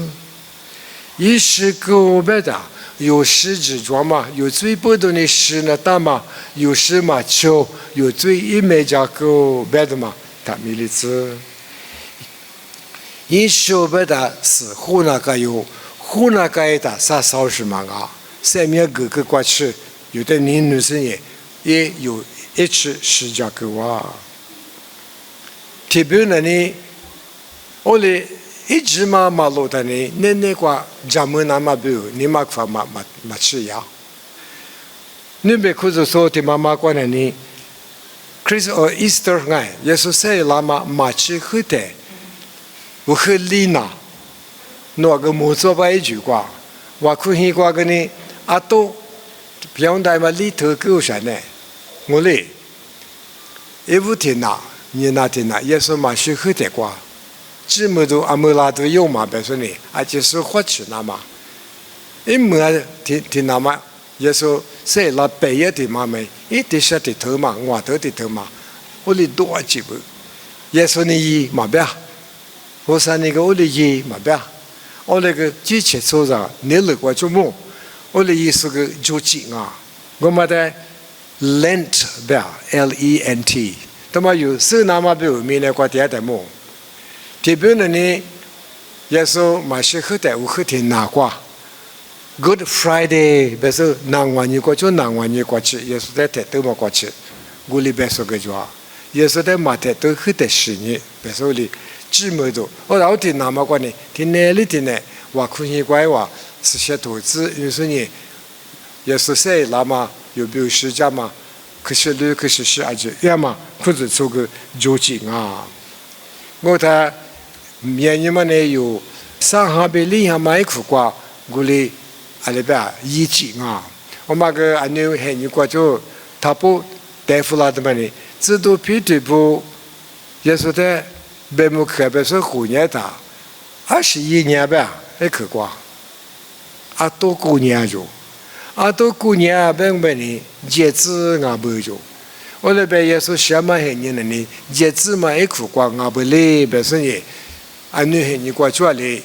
一是狗别的，有狮子装嘛，有最不多的狮呢大嘛，有狮嘛球，有最一枚家狗别的嘛他米粒子，一说别的是湖南个有，湖南个的啥少什么啊？上面各个过去，有的女生也有一吃10家狗啊。特别呢，我嘞一直嘛路的呢，那个咱们那嘛比如你嘛块嘛吃呀，你别看着说的妈过呢，Christmas or Easter 哎，耶稣说啦嘛吃喝的，我喝里呐，那个木做吧一句话，我看那个呢，啊都平台嘛里头够啥呢？我嘞，一不天呐。你那天呐，也是嘛许喝的瓜，这么多阿姆拉都有嘛，别说呢，啊就是花吃那嘛，么天那嘛，也说谁拉白夜的嘛没，地下的头嘛，外头的头嘛，我哩多几步，也说你嘛别，我说那个我哩嘛别，我那个机器手上你那个做么，我哩是个做紧啊，我嘛的 Lent 别 Lent。他妈有手拿嘛比如明年过第2代么？特别呢，也说马是喝的，我喝的哪瓜 ？Good Friday， 别说南湾你过去，南湾你过去，也说在台都嘛过去，我里别说个叫，也说在马台都喝的10年，别说里这么多，我老听那么关呢，听哪里听呢？我看见怪话是些投资，有时呢，也是谁那么有没有时间嘛？可是阿姐，要么或者做个交警啊。我他明年嘛呢有3行比2行买苦瓜，我哩阿里边一起啊，我们个阿牛还你过就他不大夫啦的么呢？只都皮对不，也说的白木刻别说虎年的，21年吧，还可挂，啊多过年就，啊多过年白么呢？节子俺不就。我那边也说什么很年呢？节子嘛也可挂，俺不来，别说呢，阿牛很你过去嘞，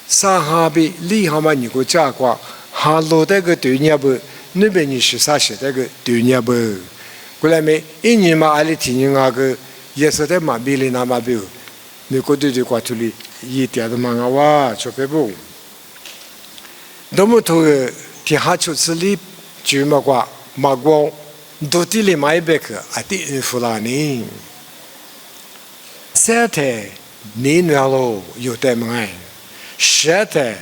上下边里下嘛你个加挂，下落那个对年不，那边你是啥时那个对年不？过来没一年嘛，阿里天年那个也是在嘛比里那嘛比，你个对对挂出来，一点都嘛哇，就别不。那么多个天下出事里，就嘛挂嘛光。都地里买别个，啊，地富拉呢？三台你那喽有得买，十台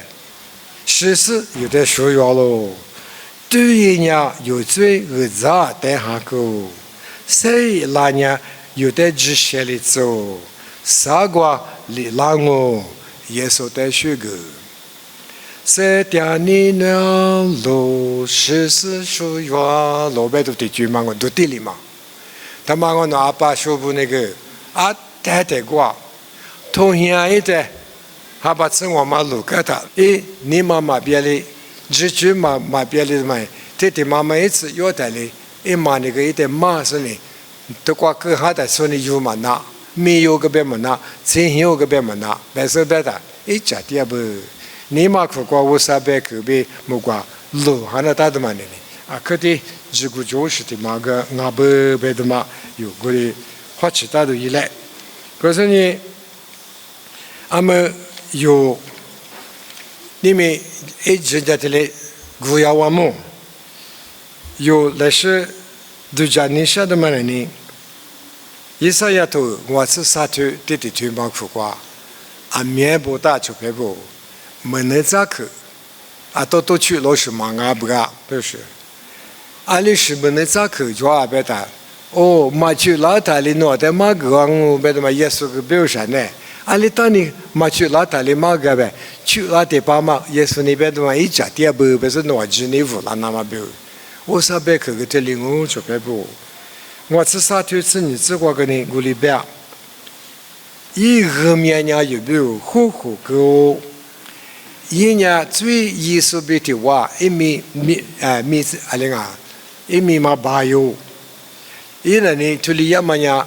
十四有得需要喽。对一年有最二杂带下个，谁那年有得直线里走，傻瓜里拉我也说得学个。三点你那路十四属于老白都得追嘛，我都地里嘛。他妈我那阿爸说不那个啊，太太过，同样一代，阿爸吃我妈路给他，你妈妈别哩，只句妈别哩嘛，这的妈妈一次要带哩，妈那个一代妈是呢，都挂个哈的说你有嘛那，没有个别么那，钱有个别么那，白说白的，家底不。你妈可挂我三百个别木挂路还能打的嘛呢？啊，可得这个就是的嘛个俺不别的嘛有个的花起大都一来，可是呢，俺们有你们一直在这里古谣话么？有那是都讲你晓得嘛呢？一啥呀头我是啥头弟弟推嘛可挂，啊面不大就别不。没能咋去，啊，都去老师忙啊不干，不是，阿里是没能咋去就阿别的，哦，马去老大里弄的马个我别的嘛耶稣个表啥呢？阿里当你马去老大里马个呗，去老的爸妈耶稣那边的嘛一家店不是弄几年务了那么表，我啥别去个这里我就别不，我吃啥头吃你吃过个呢？我里边，一个面娘有没有呼呼狗？一年最艺术比的话，一米阿里啊，一米嘛八有，一年呢，土里也么呀，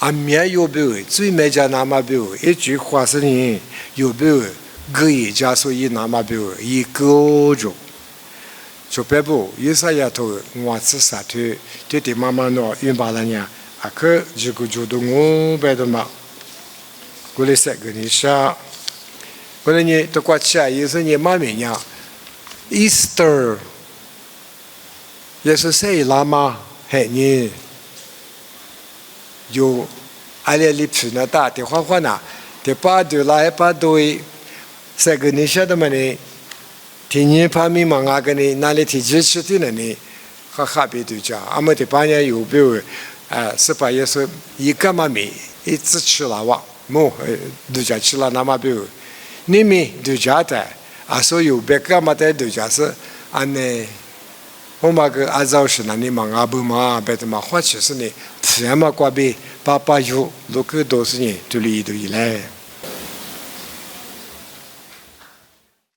啊面有没有？最没家那么没有？一句话是呢，有没有？个一家所以那么没有？一个就别不，有啥丫头，我吃啥头，爹爹妈妈喏，用把人家，啊可这个就都我别的嘛，过来三个你说。过来呢，都过去啊，有时你妈咪呀 ，Easter， 也是谁拉嘛，嘿你，有阿里里皮那大的花花呐，的把对来把对，三个你晓得么呢？天天怕咪忙啊个呢，哪里天气吃的呢？哈别对家，俺们的半夜有没有？是把也是一个嘛咪一直吃了哇，么对家吃了那么别有。你们度假的，啊，所有别个嘛在度假是，安呢，我嘛个阿早是那你嘛阿不嘛，别的嘛花其实呢，自然嘛挂别爸爸有，那个都是呢，都里都以来。